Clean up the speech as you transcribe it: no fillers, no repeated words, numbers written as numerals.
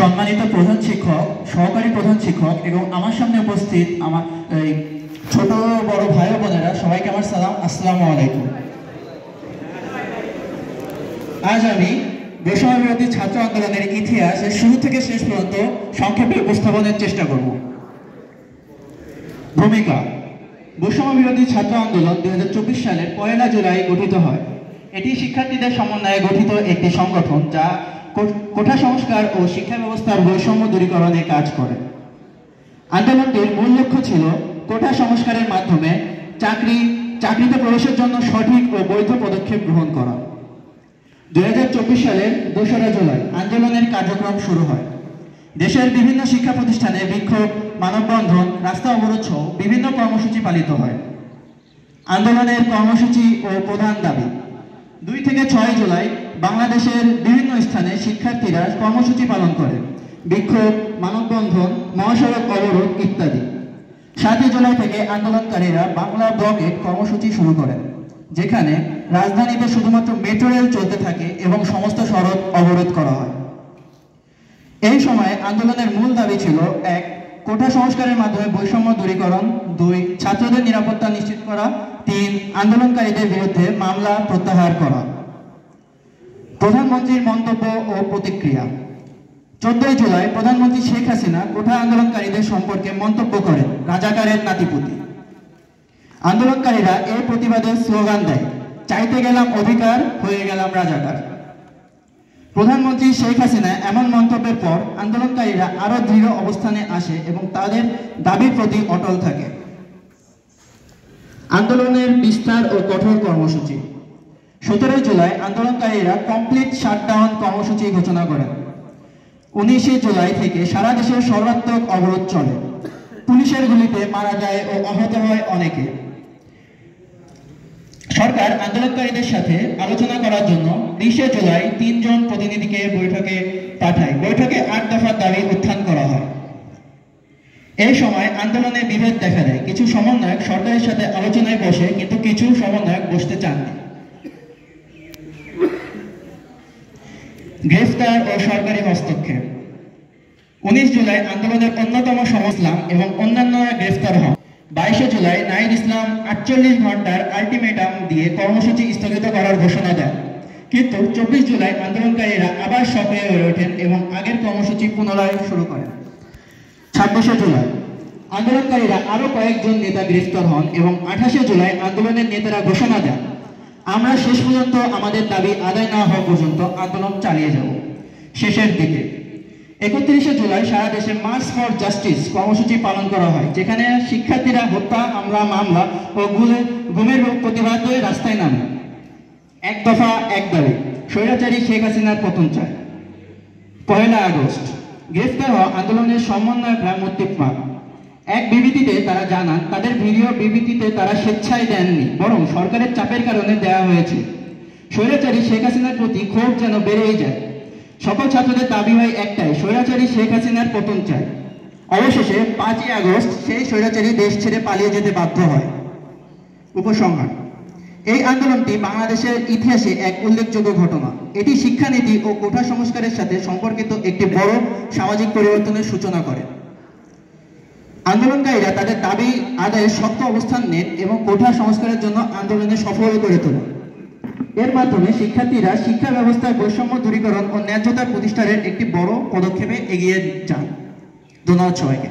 সম্মানিত প্রধান শিক্ষক, সহকারী প্রধান শিক্ষক এবং আমার সামনে উপস্থিত আমার ছোট বড় ভাই ও বোনেরা, সবাইকে আমার সালাম, আসসালামু আলাইকুম। আজ আমি বৈষম্য বিরোধী ছাত্র আন্দোলনের ইতিহাসের শুরু থেকে শেষ পর্যন্ত সংক্ষেপে উপস্থাপনের চেষ্টা করব। ভূমিকা: বৈষম্য বিরোধী ছাত্র আন্দোলন 2024 সালের 1 জুলাই গঠিত হয়। এটি শিক্ষার্থীদের সমন্বয়ে গঠিত একটি সংগঠন যা কোটা সংস্কার ও শিক্ষা ব্যবস্থার বৈষম্য দূরীকরণে কাজ করে। আন্দোলনটির মূল লক্ষ্য ছিল কোটা সংস্কারের মাধ্যমে চাকরিতে প্রবেশের জন্য সঠিক ও বৈধ পদক্ষেপ গ্রহণ করা। 2024 সালের 2রা জুলাই আন্দোলনের কার্যক্রম শুরু হয়। দেশের বিভিন্ন শিক্ষা প্রতিষ্ঠানে বিক্ষোভ, মানববন্ধন, রাস্তা অবরোধ সহ বিভিন্ন কর্মসূচি পালিত হয়। আন্দোলনের কর্মসূচি ও প্রধান দাবি: 2 থেকে 6 জুলাই বাংলাদেশের বিভিন্ন স্থানে শিক্ষার্থীরা কর্মসূচি পালন করে, বিক্ষোভ, মানববন্ধন, মহাসড়ক অবরোধ ইত্যাদি। 7 জুলাই থেকে আন্দোলনকারীরা বাংলা ব্লকেট কর্মসূচি শুরু করেন, যেখানে রাজধানীতে শুধুমাত্র মেট্রো রেল চলতে থাকে এবং সমস্ত সড়ক অবরোধ করা হয়। এই সময়ে আন্দোলনের মূল দাবি ছিল: 1. কোটা সংস্কারের মাধ্যমে বৈষম্য দূরীকরণ, 2. ছাত্রদের নিরাপত্তা নিশ্চিত করা, 3. আন্দোলনকারীদের বিরুদ্ধে মামলা প্রত্যাহার করা। প্রধানমন্ত্রীর মন্তব্য ও প্রতিক্রিয়া: 14 জুলাই প্রধানমন্ত্রী শেখ হাসিনা কোটা আন্দোলনকারীদের সম্পর্কে মন্তব্য করেন, রাজাকারের নাতিপুতি। আন্দোলনকারীরা এর প্রতিবাদে স্লোগান দেয়, চাইতে গেলাম অধিকার, হয়ে গেলাম রাজাকার। প্রধানমন্ত্রী শেখ হাসিনা এমন মন্তব্যের পর আন্দোলনকারীরা আরো দৃঢ় অবস্থানে আসে এবং তাদের দাবির প্রতি অটল থাকে। আন্দোলনের বিস্তার ও কঠোর কর্মসূচি: 17 জুলাই আন্দোলনকারীরা কমপ্লিট শাটডাউন কর্মসূচি ঘোষণা করেন। 19 জুলাই থেকে সারা দেশের সর্বাত্মক অবরোধ চলে। পুলিশের গুলিতে মারা যায় ও আহত হয় অনেকে। সরকার আন্দোলনকারীদের সাথে আলোচনা করার জন্য 20 জুলাই 3 জন প্রতিনিধিকে বৈঠকে পাঠায়। বৈঠকে 8 দফার দাবি উত্থান করা হয়। এই সময় আন্দোলনে বিভেদ দেখা দেয়। কিছু সমন্বয়ক সরকারের সাথে আলোচনায় বসে, কিন্তু কিছু সমন্বয়ক বসতে চাননি। গ্রেফতার ও সরকারি হস্তক্ষেপ: 19 জুলাই আন্দোলনের অন্যতম ইসলাম এবং অন্যান্যরা গ্রেফতার হন। 22 জুলাই নাহিদ ইসলাম 48 ঘন্টার আলটিমেটাম দিয়ে কর্মসূচি স্থগিত করার ঘোষণা দেন, কিন্তু 24 জুলাই আন্দোলনকারীরা আবার সক্রিয় হয়ে ওঠেন এবং আগের কর্মসূচি পুনরায় শুরু করেন। 26 জুলাই আন্দোলনকারীরা আরো কয়েকজন নেতা গ্রেফতার হন এবং 28 জুলাই আন্দোলনের নেতারা ঘোষণা দেন, আমরা শেষ পর্যন্ত আমাদের দাবি আদায় না হওয়া পর্যন্ত আন্দোলন চালিয়ে যাব। শেষের দিকে 31 জুলাই সারা দেশে মার্চ ফর জাস্টিস কর্মসূচি পালন করা হয়, যেখানে শিক্ষার্থীরা হত্যা, মামলা ও গুমের প্রতিবাদে রাস্তায় নামে। 1 দফা 1 দাবি: স্বৈরাচারী শেখ হাসিনার পতন চায়। 1 আগস্ট গ্রেফতার হওয়া আন্দোলনের সমন্বয়করা মুক্তি পান। এক বিবৃতিতে তারা জানান, তাদের ভিডিও বিবৃতিতে তারা স্বেচ্ছায় দেননি, বরং সরকারের চাপের কারণে দেওয়া হয়েছে। স্বৈরাচারী শেখ হাসিনার প্রতি ক্ষোভ যেন বেড়েই যায়। সকল ছাত্রদের দাবি হয় একটাই, স্বৈরাচারী শেখ হাসিনার পতন চাই। অবশেষে 5 আগস্ট সেই স্বৈরাচারী দেশ ছেড়ে পালিয়ে যেতে বাধ্য হয়। উপসংহার: এই আন্দোলনটি বাংলাদেশের ইতিহাসে এক উল্লেখযোগ্য ঘটনা। এটি শিক্ষানীতি ও কোটা সংস্কারের সাথে সম্পর্কিত একটি বড় সামাজিক পরিবর্তনের সূচনা করে। আন্দোলনকারীরা তাদের দাবি আদায়ে শক্ত অবস্থান নেন এবং কোটা সংস্কারের জন্য আন্দোলনে সফল করে তোলেন। এর মাধ্যমে শিক্ষার্থীরা শিক্ষা ব্যবস্থার বৈষম্য দূরীকরণ ও ন্যায্যতা প্রতিষ্ঠানের একটি বড় পদক্ষেপে এগিয়ে যান। ধন্যবাদ সবাইকে।